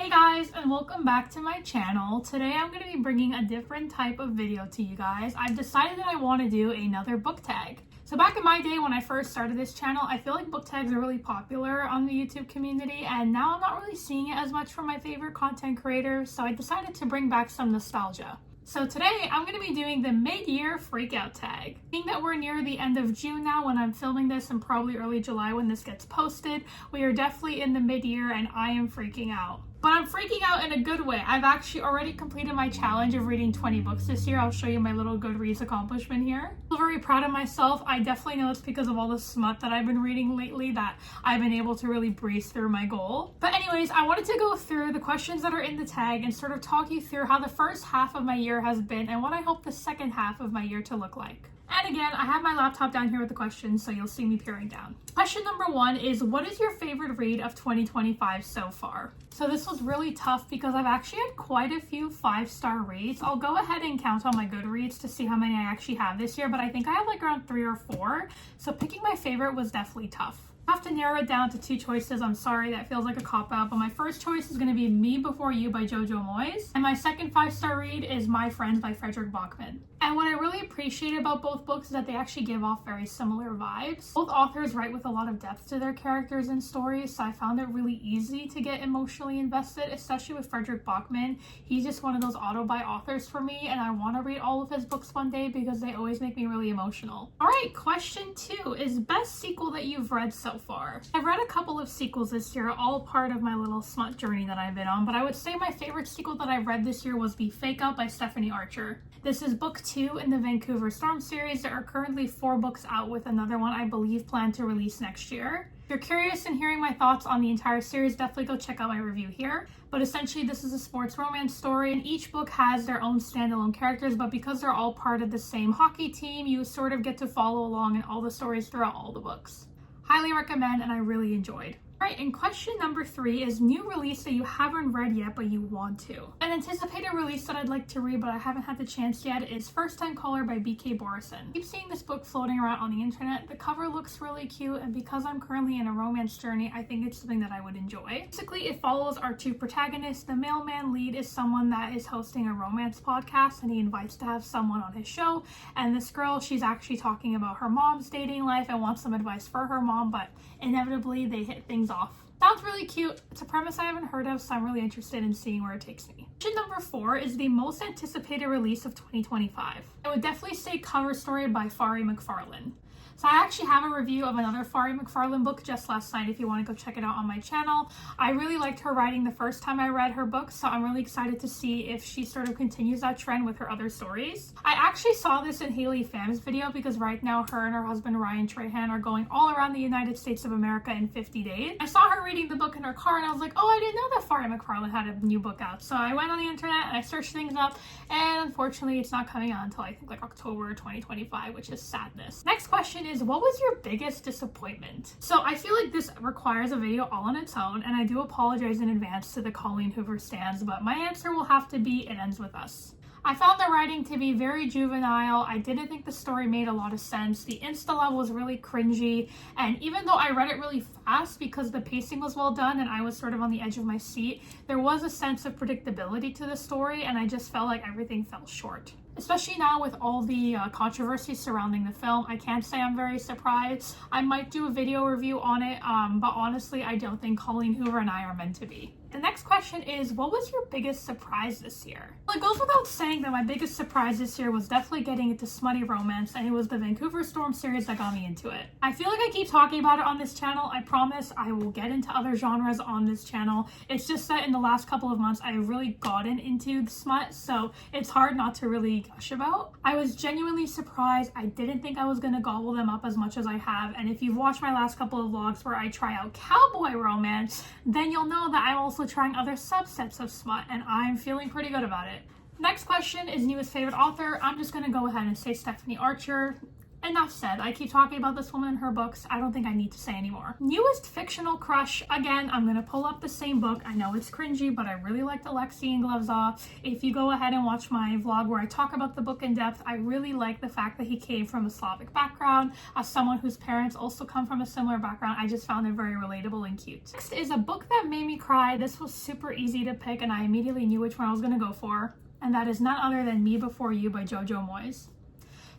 Hey guys, and welcome back to my channel. Today I'm going to be bringing a different type of video to you guys. I've decided that I want to do another book tag. So back in my day when I first started this channel, I feel like book tags are really popular on the YouTube community, and now I'm not really seeing it as much from my favorite content creators, so I decided to bring back some nostalgia. So today I'm going to be doing the mid-year freakout tag. Being that we're near the end of June now when I'm filming this, and probably early July when this gets posted, we are definitely in the mid-year and I am freaking out. But I'm freaking out in a good way. I've actually already completed my challenge of reading 20 books this year. I'll show you my little Goodreads accomplishment here. I'm very proud of myself. I definitely know it's because of all the smut that I've been reading lately that I've been able to really breeze through my goal. But anyways, I wanted to go through the questions that are in the tag and sort of talk you through how the first half of my year has been and what I hope the second half of my year to look like. And again, I have my laptop down here with the questions, so you'll see me peering down. Question number 1 is, what is your favorite read of 2025 so far? So this was really tough because I've actually had quite a few 5-star reads. I'll go ahead and count on my Goodreads to see how many I actually have this year, but I think I have like around 3 or 4. So picking my favorite was definitely tough. I have to narrow it down to 2 choices. I'm sorry, that feels like a cop-out, but my first choice is going to be Me Before You by Jojo Moyes, and my second 5-star read is My Friends by Frederick Bachman. And what I really appreciate about both books is that they actually give off very similar vibes. Both authors write with a lot of depth to their characters and stories, so I found it really easy to get emotionally invested, especially with Frederick Bachman. He's just one of those auto-buy authors for me, and I want to read all of his books one day because they always make me really emotional. Alright, question 2 is best sequel that you've read so far. I've read a couple of sequels this year, all part of my little smut journey that I've been on, but I would say my favorite sequel that I've read this year was the Freakout by Stephanie Archer. This is book 2 in the Vancouver Storm series. There are currently 4 books out, with another one I believe planned to release next year. If you're curious in hearing my thoughts on the entire series, definitely go check out my review here. But essentially this is a sports romance story, and each book has their own standalone characters, but because they're all part of the same hockey team, you sort of get to follow along in all the stories throughout all the books. Highly recommend, and I really enjoyed. Alright, and question number 3 is new release that you haven't read yet but you want to. An anticipated release that I'd like to read but I haven't had the chance yet is First Time Caller by B.K. Borison. I keep seeing this book floating around on the internet. The cover looks really cute, and because I'm currently in a romance journey, I think it's something that I would enjoy. Basically, it follows our 2 protagonists. The mailman lead is someone that is hosting a romance podcast, and he invites to have someone on his show, and this girl, she's actually talking about her mom's dating life and wants some advice for her mom, but inevitably they hit things off. Sounds really cute. It's a premise I haven't heard of, so I'm really interested in seeing where it takes me. Question number 4 is the most anticipated release of 2025. I would definitely say Cover Story by Fari McFarlane. So I actually have a review of another Fari McFarlane book just last night if you want to go check it out on my channel. I really liked her writing the first time I read her book, so I'm really excited to see if she sort of continues that trend with her other stories. I actually saw this in Haley Pham's video because right now her and her husband Ryan Trahan are going all around the United States of America in 50 days. I saw her reading the book in her car and I was like, oh, I didn't know that Fari McFarlane had a new book out. So I went on the internet and I searched things up, and unfortunately it's not coming out until I think like October 2025, which is sadness. Next question is, what was your biggest disappointment? So I feel like this requires a video all on its own, and I do apologize in advance to the Colleen Hoover stans, but my answer will have to be It Ends With Us. I found the writing to be very juvenile. I didn't think the story made a lot of sense. The insta love was really cringy, and even though I read it really fast because the pacing was well done and I was sort of on the edge of my seat, there was a sense of predictability to the story, and I just felt like everything fell short. Especially now with all the controversy surrounding the film, I can't say I'm very surprised. I might do a video review on it, but honestly, I don't think Colleen Hoover and I are meant to be. The next question is, what was your biggest surprise this year? Well, it goes without saying that my biggest surprise this year was definitely getting into smutty romance, and it was the Vancouver Storm series that got me into it. I feel like I keep talking about it on this channel. I promise I will get into other genres on this channel. It's just that in the last couple of months, I've really gotten into the smut, so it's hard not to really gush about. I was genuinely surprised. I didn't think I was going to gobble them up as much as I have, and if you've watched my last couple of vlogs where I try out cowboy romance, then you'll know that I'm also trying other subsets of smut, and I'm feeling pretty good about it. Next question is newest favorite author. I'm just going to go ahead and say Stephanie Archer. Enough said. I keep talking about this woman and her books. I don't think I need to say anymore. Newest fictional crush. Again, I'm gonna pull up the same book. I know it's cringy, but I really liked Alexei and Gloves Off. If you go ahead and watch my vlog where I talk about the book in depth, I really like the fact that he came from a Slavic background. As someone whose parents also come from a similar background, I just found it very relatable and cute. Next is a book that made me cry. This was super easy to pick and I immediately knew which one I was gonna go for. And that is none other than Me Before You by Jojo Moyes.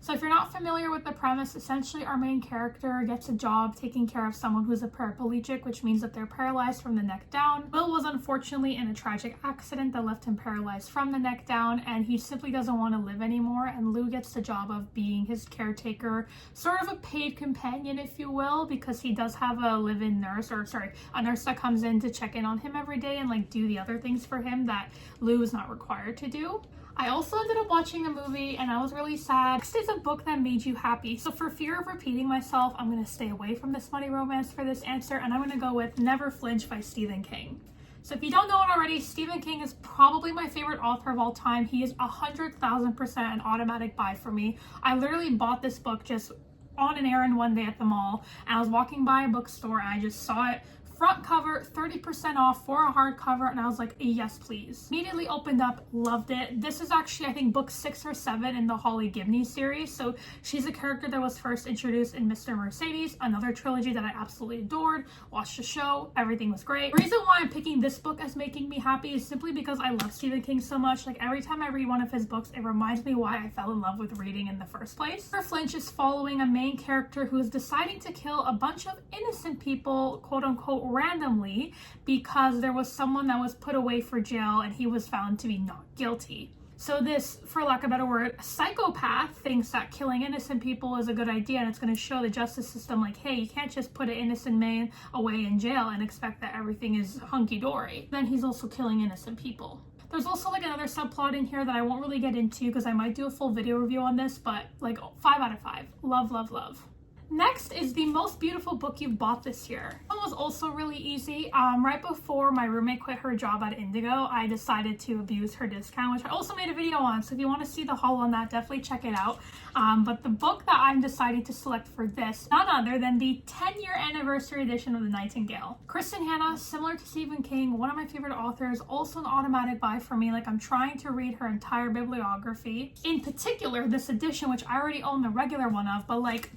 So if you're not familiar with the premise, essentially our main character gets a job taking care of someone who's a paraplegic, which means that they're paralyzed from the neck down. Will was unfortunately in a tragic accident that left him paralyzed from the neck down, and he simply doesn't want to live anymore, and Lou gets the job of being his caretaker, sort of a paid companion, if you will, because he does have a live-in nurse, a nurse that comes in to check in on him every day and like do the other things for him that Lou is not required to do. I also ended up watching the movie and I was really sad. Next is a book that made you happy. So for fear of repeating myself, I'm going to stay away from the smutty romance for this answer, and I'm going to go with Never Flinch by Stephen King. So if you don't know it already, Stephen King is probably my favorite author of all time. He is 100,000% an automatic buy for me. I literally bought this book just on an errand one day at the mall, and I was walking by a bookstore and I just saw it. Front cover, 30% off for a hardcover, and I was like, yes, please. Immediately opened up, loved it. This is actually, I think, book 6 or 7 in the Holly Gibney series. So she's a character that was first introduced in Mr. Mercedes, another trilogy that I absolutely adored. Watched the show, everything was great. The reason why I'm picking this book as making me happy is simply because I love Stephen King so much. Like every time I read one of his books, it reminds me why I fell in love with reading in the first place. Never Flinch is following a main character who is deciding to kill a bunch of innocent people, quote unquote, randomly, because there was someone that was put away for jail and he was found to be not guilty. So this, for lack of a better word, psychopath thinks that killing innocent people is a good idea, and it's going to show the justice system like, hey, you can't just put an innocent man away in jail and expect that everything is hunky-dory. Then he's also killing innocent people. There's also like another subplot in here that I won't really get into because I might do a full video review on this, but like 5 out of 5. Love, love, love. Next is the most beautiful book you've bought this year. It was also really easy. Right before my roommate quit her job at Indigo, I decided to abuse her discount, which I also made a video on. So if you want to see the haul on that, definitely check it out. But the book that I'm deciding to select for this, none other than the 10-year anniversary edition of The Nightingale. Kristen Hanna, similar to Stephen King, one of my favorite authors, also an automatic buy for me. Like I'm trying to read her entire bibliography. In particular, this edition, which I already own the regular one of, but like,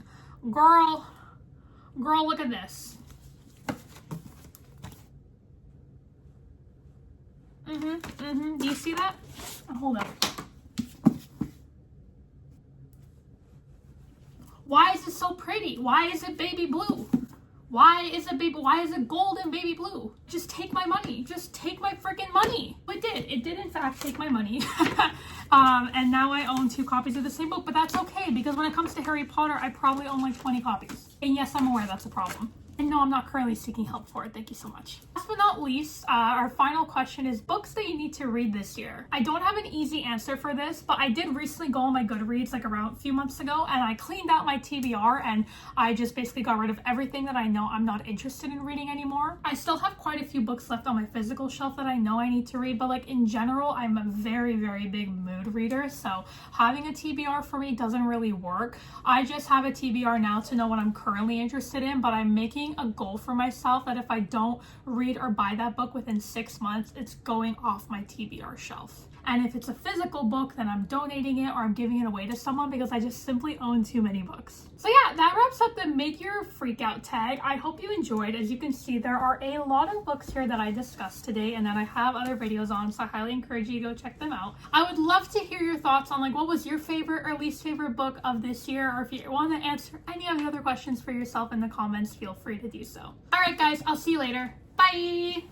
Girl, look at this. Do you see that? Oh, hold up. Why is it so pretty? Why is it baby blue? Why is it gold and baby blue? Just take my money. Just take my freaking money. It did in fact take my money. And now I own 2 copies of the same book, but that's okay because when it comes to Harry Potter, I probably own like 20 copies. And yes, I'm aware that's a problem. And no, I'm not currently seeking help for it. Thank you so much. Last but not least, our final question is books that you need to read this year. I don't have an easy answer for this, but I did recently go on my Goodreads like around a few months ago, and I cleaned out my TBR and I just basically got rid of everything that I know I'm not interested in reading anymore. I still have quite a few books left on my physical shelf that I know I need to read, but like in general, I'm a very, very big mood reader, so having a TBR for me doesn't really work. I just have a TBR now to know what I'm currently interested in, but I'm making a goal for myself that if I don't read or buy that book within 6 months, it's going off my TBR shelf. And if it's a physical book, then I'm donating it or I'm giving it away to someone because I just simply own too many books. So yeah, that wraps up the mid-year freakout tag. I hope you enjoyed. As you can see, there are a lot of books here that I discussed today and that I have other videos on, so I highly encourage you to go check them out. I would love to hear your thoughts on like what was your favorite or least favorite book of this year, or if you want to answer any of the other questions for yourself in the comments, feel free to do so. All right, guys, I'll see you later. Bye!